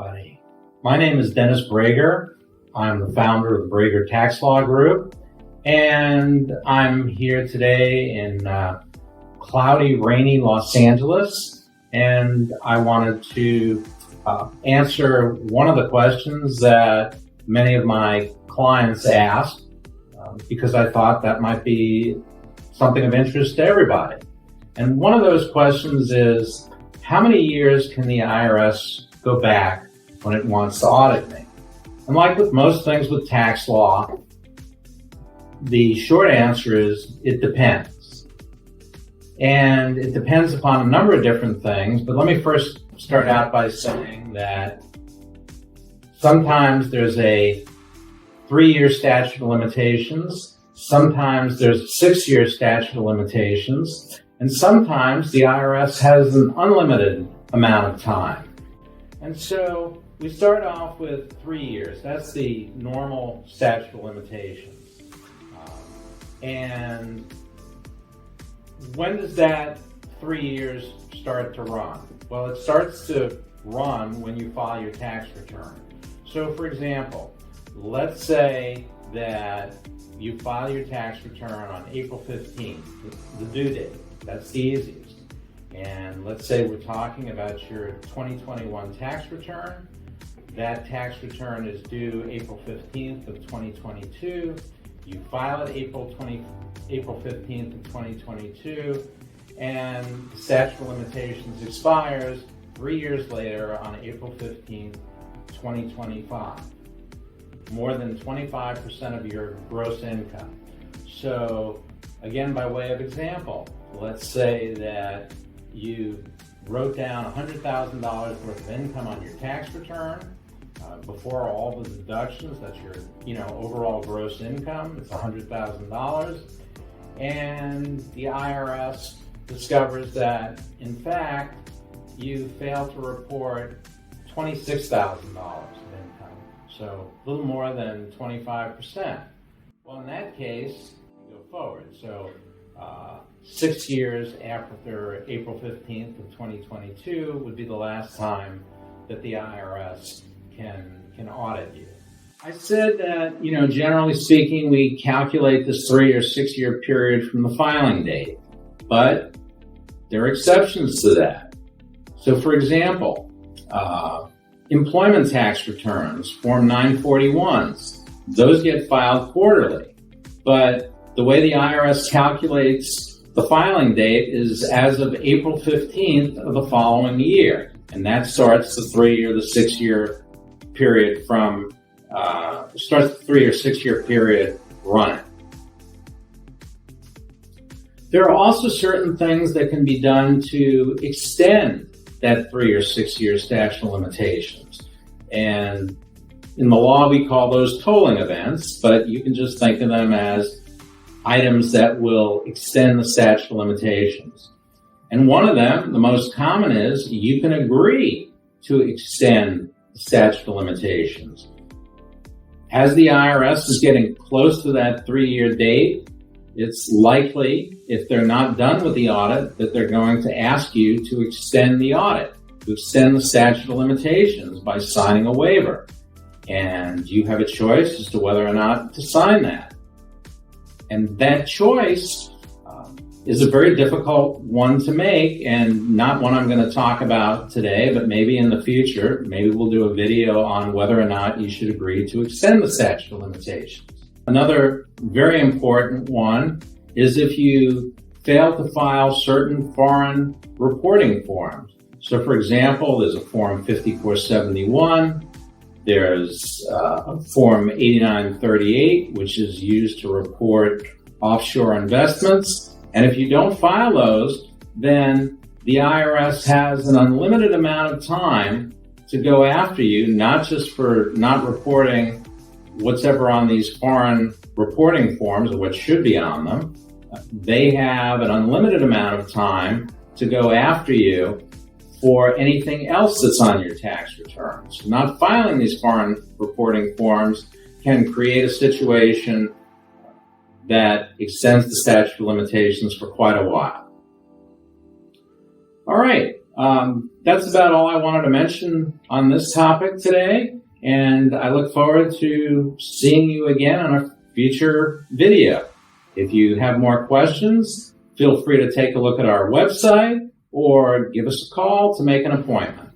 everybody. My name is Dennis Brager. I'm the founder of the Brager Tax Law Group, and I'm here today in cloudy, rainy Los Angeles, and I wanted to answer one of the questions that many of my clients asked because I thought that might be something of interest to everybody. And one of those questions is, how many years can the IRS go back when it wants to audit me? And like with most things with tax law, the short answer is it depends. And it depends upon a number of different things, but let me first start out by saying that sometimes there's a 3-year statute of limitations, sometimes there's a 6-year statute of limitations, and sometimes the IRS has an unlimited amount of time. And so we start off with 3 years. That's the normal statute of limitations. And when does that 3 years start to run? Well, it starts to run when you file your tax return. So for example, let's say that you file your tax return on April 15th, the due date. That's the easiest. And let's say we're talking about your 2021 tax return. That tax return is due April 15th of 2022. You file it April 15th of 2022, and the statute of limitations expires 3 years later on April 15th, 2025. More than 25% of your gross income. So again, by way of example, let's say that you wrote down $100,000 worth of income on your tax return before all the deductions. That's your, overall gross income. It's $100,000, and the IRS discovers that, in fact, you failed to report $26,000 of income, so a little more than 25%. Well, in that case, you go forward. So 6 years after April 15th of 2022 would be the last time that the IRS can audit you. I said that, generally speaking, we calculate this 3 or 6 year period from the filing date, but there are exceptions to that. So for example, employment tax returns, Form 941s, those get filed quarterly, but the way the IRS calculates the filing date is as of April 15th of the following year, and that starts the 3 or the 6 year period from starts the 3 or 6 year period running. There are also certain things that can be done to extend that 3 or 6 year statute of limitations, and in the law we call those tolling events, but you can just think of them as items that will extend the statute of limitations. And one of them, the most common, is you can agree to extend the statute of limitations. As the IRS is getting close to that 3 year date, it's likely, if they're not done with the audit, that they're going to ask you to extend the audit, to extend the statute of limitations by signing a waiver. And you have a choice as to whether or not to sign that. And that choice is a very difficult one to make, and not one I'm going to talk about today, but maybe in the future, maybe we'll do a video on whether or not you should agree to extend the statute of limitations. Another very important one is if you fail to file certain foreign reporting forms. So for example, there's a Form 5471, there's Form 8938, which is used to report offshore investments. And if you don't file those, then the IRS has an unlimited amount of time to go after you, not just for not reporting what's ever on these foreign reporting forms or what should be on them. They have an unlimited amount of time to go after you for anything else that's on your tax returns. Not filing these foreign reporting forms can create a situation that extends the statute of limitations for quite a while. All right, That's about all I wanted to mention on this topic today, and I look forward to seeing you again on a future video. If you have more questions, feel free to take a look at our website or give us a call to make an appointment.